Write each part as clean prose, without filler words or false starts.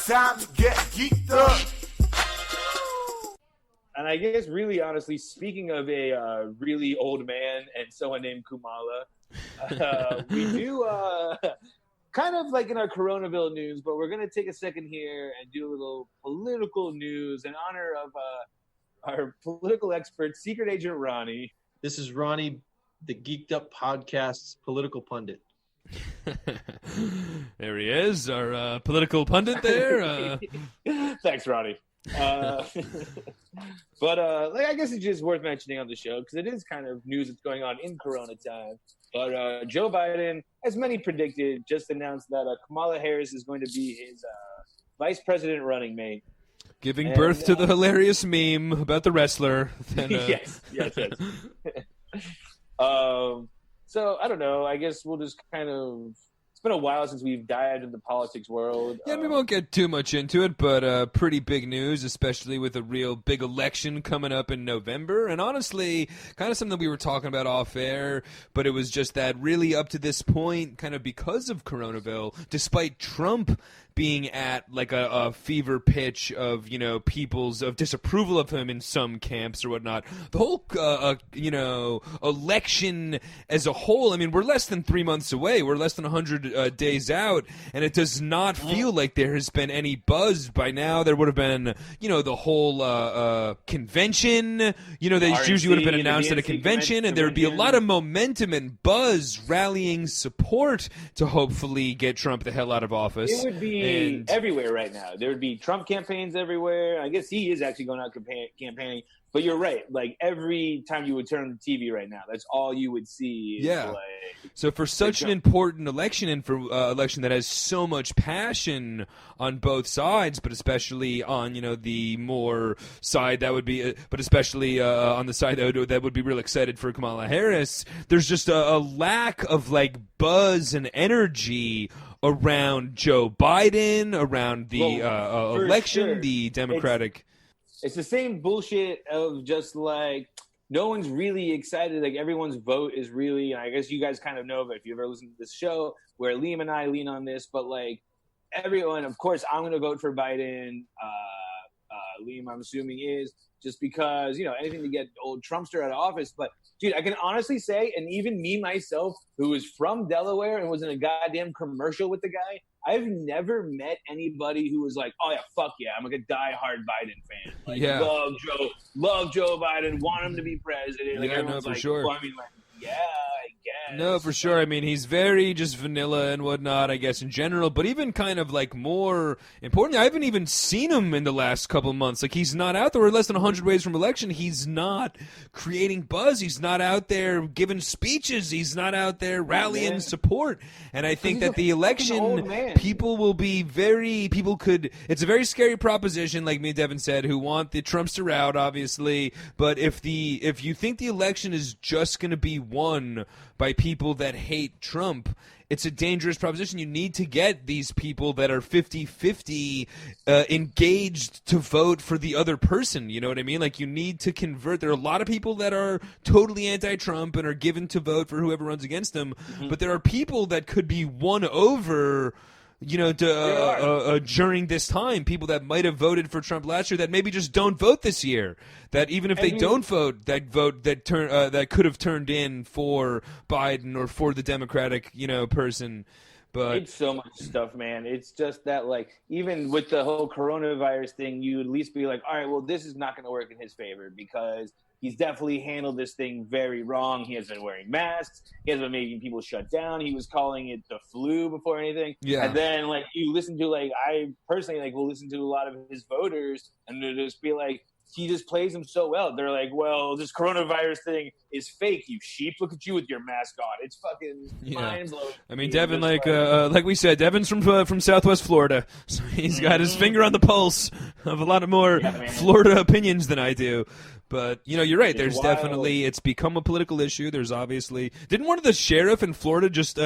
time to get geeked up. And I guess, really, honestly, speaking of a really old man and someone named Kamala, we do kind of like in our Coronaville news, but we're going to take a second here and do a little political news in honor of our political expert, Secret Agent Ronnie. This is Ronnie, the Geeked Up podcast's political pundit. There he is, our political pundit there. Thanks, Ronnie. But I guess it's just worth mentioning on the show because it is kind of news that's going on in Corona time. But Joe Biden, as many predicted, just announced that Kamala Harris is going to be his vice president running mate. Giving birth to the hilarious meme about the wrestler. Yes. So, I don't know. I guess we'll just kind of... It's been a while since we've dived into the politics world. Yeah, we won't get too much into it, but pretty big news, especially with a real big election coming up in November. And honestly, kind of something that we were talking about off air, but it was just that really up to this point, kind of because of Coronaville, despite Trump being at like a fever pitch of, people's of disapproval of him in some camps or whatnot, the whole, election as a whole, I mean, we're less than 3 months away. We're less than 100 days out, and it does not feel like there has been any buzz. By now, there would have been, the whole convention, that usually would have been announced at a convention, and there would be a lot of momentum and buzz rallying support to hopefully get Trump the hell out of office. It would be everywhere right now. There would be Trump campaigns everywhere. I guess he is actually going out campaigning. But you're right. Like, every time you would turn on the TV right now, that's all you would see. So for such an important election and for election that has so much passion on both sides, but especially on, the more side that would be, but especially on the side that would be real excited for Kamala Harris, there's just a lack of, buzz and energy around Joe Biden, around the election, sure. The Democratic... It's the same bullshit of just no one's really excited. Like, everyone's vote is really, and I guess you guys kind of know, but if you ever listen to this show where Liam and I lean on this, but everyone, of course, I'm going to vote for Biden. Liam, I'm assuming, is just because, anything to get old Trumpster out of office. But dude, I can honestly say, and even me myself, who is from Delaware and was in a goddamn commercial with the guy, I've never met anybody who was like, oh yeah, fuck yeah, I'm like a diehard Biden fan. Love Joe Biden, want him to be president. Sure. Well, I mean, yeah, I guess. No, for sure. I mean, he's very just vanilla and whatnot, I guess, in general. But even kind of more importantly, I haven't even seen him in the last couple of months. He's not out there. We're less than 100 days from election. He's not creating buzz. He's not out there giving speeches. He's not out there rallying support. And I think that the election, people will be it's a very scary proposition, like me and Devin said, who want the Trumpster out, obviously. But if you think the election is just going to be won by people that hate Trump, it's a dangerous proposition. You need to get these people that are 50-50 engaged to vote for the other person. You know what I mean? You need to convert. There are a lot of people that are totally anti-Trump and are given to vote for whoever runs against them. Mm-hmm. But there are people that could be won over during this time, people that might have voted for Trump last year that maybe just don't vote this year. That even if they don't vote, that could have turned in for Biden or for the Democratic, person. But it's so much stuff, man. It's just that, even with the whole coronavirus thing, you would at least be like, all right, well, this is not going to work in his favor because he's definitely handled this thing very wrong. He has been wearing masks. He has been making people shut down. He was calling it the flu before anything. Yeah. And then, you listen to, I personally, will listen to a lot of his voters, and they'll just be like, he just plays them so well. They're like, well, this coronavirus thing is fake, you sheep. Look at you with your mask on. It's fucking mind-blowing. I mean, Devin, like we said, Devin's from Southwest Florida, so he's got his finger on the pulse of a lot of more Florida opinions than I do. But, you're right. There's definitely, it's become a political issue. There's obviously, didn't one of the sheriff in Florida just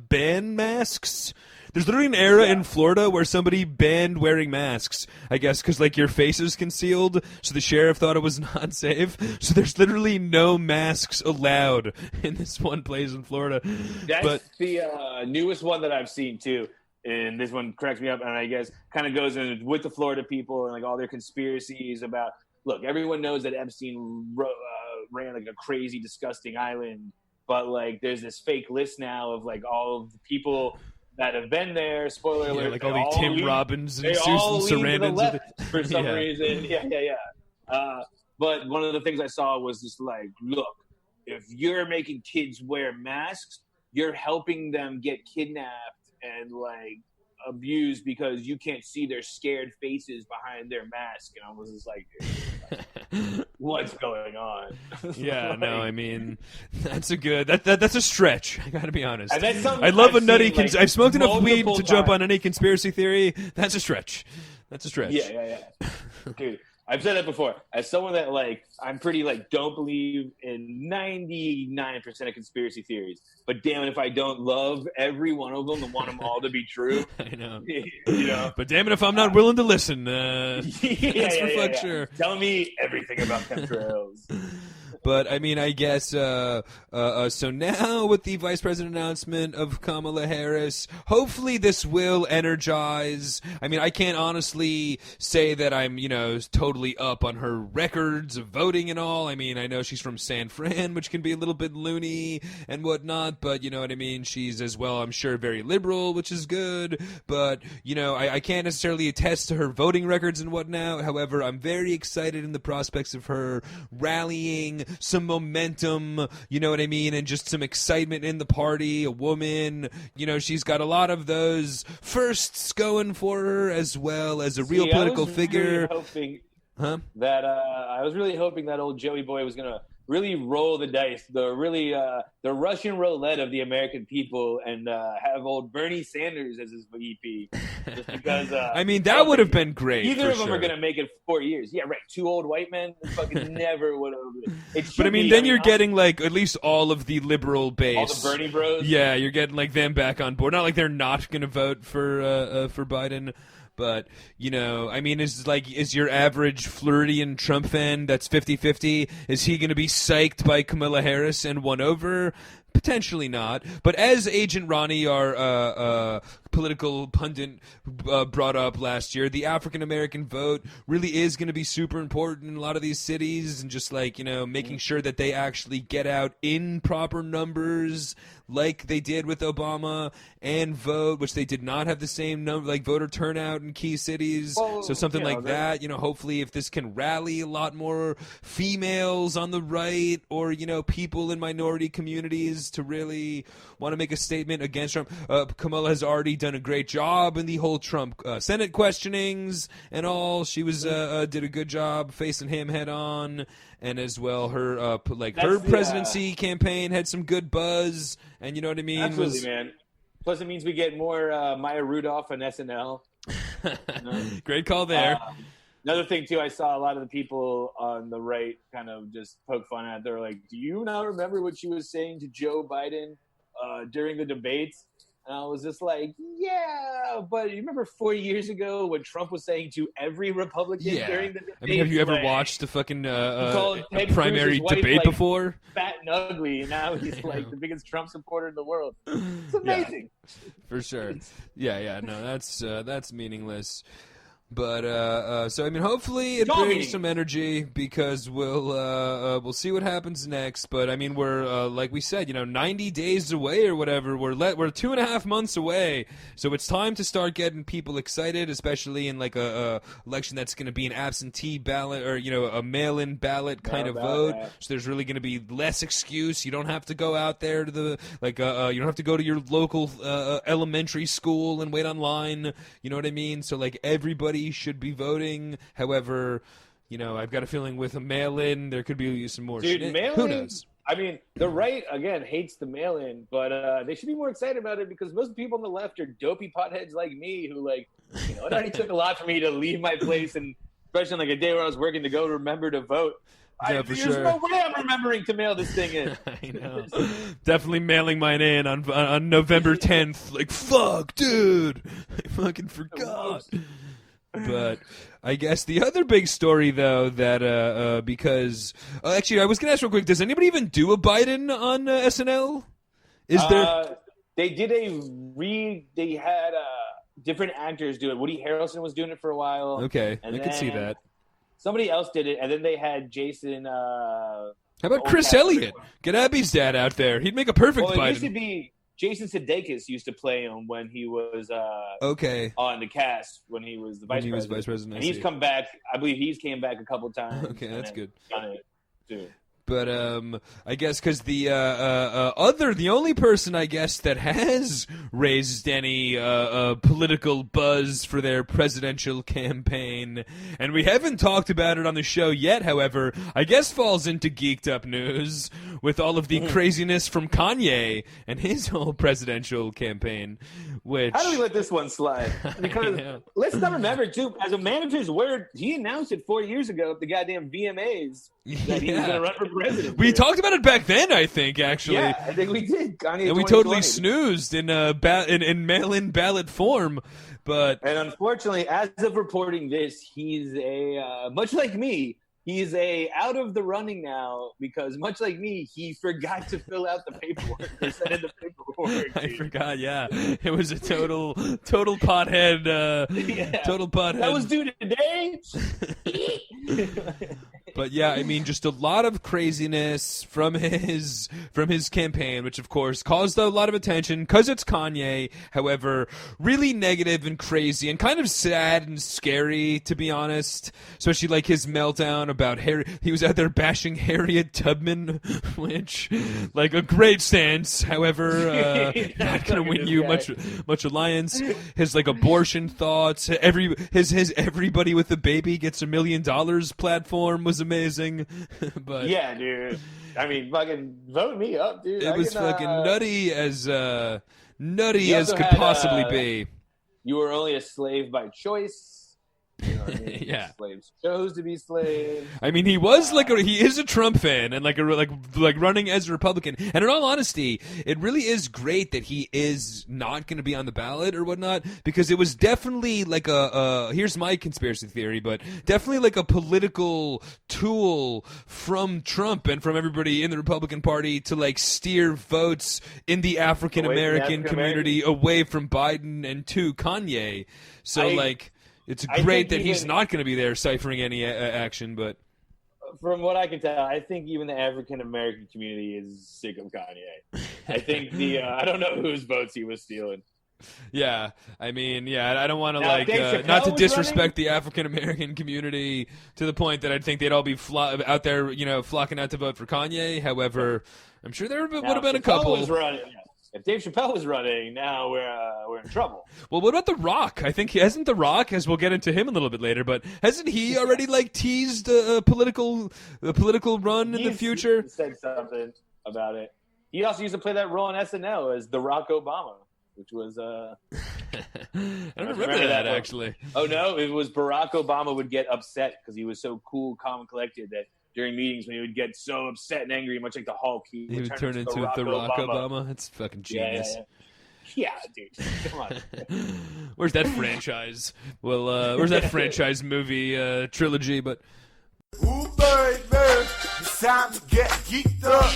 ban masks? There's literally an era in Florida where somebody banned wearing masks, I guess, because, your face is concealed, so the sheriff thought it was not safe. So there's literally no masks allowed in this one place in Florida. That's the newest one that I've seen, too. and this one cracks me up, and I guess kind of goes in with the Florida people and like all their conspiracies about. Look, everyone knows that Epstein ran like a crazy, disgusting island, but like there's this fake list now of like all of the people that have been there. Spoiler alert! Like all these Tim Robbins and Susan Sarandons for some reason. Yeah. But one of the things I saw was just like, look, if you're making kids wear masks, you're helping them get kidnapped and like abused because you can't see their scared faces behind their mask. And I was just like, what's going on? Yeah, like, no, I mean, that's a good that's a stretch. I gotta be honest. And that's I love I've a nutty. seen, like, I've smoked enough weed to jump on times. any conspiracy theory. That's a stretch. That's a stretch. Yeah. Dude, I've said that before. As someone that like, I'm pretty like don't believe in 99% of conspiracy theories. But damn it, if I don't love every one of them and want them all to be true. I know. You know. But damn it, if I'm not willing to listen, that's for fuck sure. Tell me everything about chemtrails. But I mean, I guess so now with the vice president announcement of Kamala Harris, hopefully this will energize. I mean, I can't honestly say that I'm, totally up on her records of voting and all. I mean, I know she's from San Fran, which can be a little bit loony and whatnot, but you know what I mean? She's as well, I'm sure, very liberal, which is good. But, I can't necessarily attest to her voting records and whatnot. However, I'm very excited in the prospects of her rallying some momentum, you know what I mean, and just some excitement in the party. A woman, she's got a lot of those firsts going for her, as well as a real political figure. I was really hoping that old Joey boy was gonna really roll the dice, the Russian roulette of the American people, and have old Bernie Sanders as his VP. Just because, I mean, that would have been great. Either of them sure. are gonna make it 4 years. Yeah, right. 2 old white men fucking never would have. But I mean, then you're getting like at least all of the liberal base, all the Bernie bros. Yeah, you're getting like them back on board. Not like they're not gonna vote for Biden. But, I mean, is your average Floridian Trump fan that's 50-50, is he going to be psyched by Kamala Harris and won over? Potentially not. But as Agent Ronnie, our political pundit, brought up last year, the African-American vote really is going to be super important in a lot of these cities, and just like, making sure that they actually get out in proper numbers like they did with Obama and vote, which they did not have the same number, like voter turnout in key cities. So something like that, hopefully if this can rally a lot more females on the right or, people in minority communities to really want to make a statement against Trump. Kamala has already done a great job in the whole Trump Senate questionings and all. She was did a good job facing him head on, and as well her presidency campaign had some good buzz, and you know what I mean. Absolutely, man. Plus, it means we get more Maya Rudolph on SNL. Great call there. Another thing, too, I saw a lot of the people on the right kind of just poke fun at. They're like, do you not remember what she was saying to Joe Biden during the debates? And I was just like, yeah, but you remember 4 years ago what Trump was saying to every Republican during the debates? I mean, have you ever watched the fucking primary debate before? Fat and ugly, and now he's like the biggest Trump supporter in the world. It's amazing. Yeah, for sure. Yeah, no, that's meaningless. But so I mean, hopefully it brings some energy, because we'll see what happens next. But I mean, we're like we said, 90 days away or whatever. We're 2.5 months away, so it's time to start getting people excited, especially in like a election that's going to be an absentee ballot or a mail-in ballot kind of vote. Yeah. So there's really going to be less excuse. You don't have to go out there to the you don't have to go to your local elementary school and wait online. You know what I mean? So like everybody should be voting. However, I've got a feeling with a mail-in, there could be some more shit. Who knows? I mean, the right, again, hates the mail-in, but they should be more excited about it, because most people on the left are dopey potheads like me who, it already took a lot for me to leave my place, and especially on a day where I was working, to go remember to vote. There's no way I'm remembering to mail this thing in. I know. Definitely mailing mine in on November 10th. Like, fuck, dude. I fucking forgot. But I guess the other big story, though, that because actually, I was going to ask real quick: does anybody even do a Biden on SNL? Is there? They did They had different actors do it. Woody Harrelson was doing it for a while. Okay, and I could see that. Somebody else did it, and then they had Jason. How about Chris Elliott? Get Abby's dad out there. He'd make a perfect Well, it Biden. used to be Jason Sudeikis used to play him when he was on the cast when he was the vice president. And he's come back. I believe he's came back a couple times. Okay, that's good. Done it too. But I guess because the only person I guess that has raised any political buzz for their presidential campaign, and we haven't talked about it on the show yet, however, I guess falls into Geeked Up news with all of the craziness from Kanye and his whole presidential campaign. Which how do we let this one slide? Because let's not remember too, as a manager's word, he announced it 4 years ago at the goddamn VMAs that he was going to run for president. We talked about it back then, I think, actually. Yeah, I think we did. Kanye and we totally snoozed in mail-in ballot form. And unfortunately, as of reporting this, he's much like me, he's out of the running now because much like me, he forgot to fill out the paperwork or send in the paperwork. I forgot, yeah. It was a total pothead. Total pothead. That was due today. But yeah, I mean, just a lot of craziness from his campaign, which of course caused a lot of attention because it's Kanye. However, really negative and crazy and kind of sad and scary, to be honest. Especially like his meltdown about he was out there bashing Harriet Tubman, which like a great stance. However, not gonna win you much alliance. His like abortion thoughts, his everybody with a baby gets $1 million platform was amazing. But yeah, dude. I mean, fucking vote me up, dude. It was fucking nutty as could possibly be. You were only a slave by choice. You know what I mean? Yeah. Slaves chose to be slaves. I mean, he is a Trump fan and like running as a Republican. And in all honesty, it really is great that he is not going to be on the ballot or whatnot, because it was definitely like here's my conspiracy theory, but definitely like a political tool from Trump and from everybody in the Republican Party to like steer votes in the African American community away from Biden and to Kanye. So it's great that he's not going to be there ciphering any action, but from what I can tell, I think even the African American community is sick of Kanye. I think I don't know whose votes he was stealing. Yeah, I mean, I don't want to not to disrespect the African American community to the point that I think they'd all be out there, flocking out to vote for Kanye. However, I'm sure there would have been a couple. If Dave Chappelle was running, now we're in trouble. Well, what about The Rock? I think hasn't The Rock, as we'll get into him a little bit later, but hasn't he already teased a political run in the future? He said something about it. He also used to play that role on SNL as The Rock Obama, which was I don't remember that actually. Oh no, it was Barack Obama would get upset because he was so cool, calm, and collected that during meetings when he would get so upset and angry, much like the Hulk, he would turn into The Rock Obama. That's fucking genius. Yeah, dude. Come on. Where's that franchise? Well, where's that franchise movie trilogy? But Ooh, baby, it's time to get geeked up.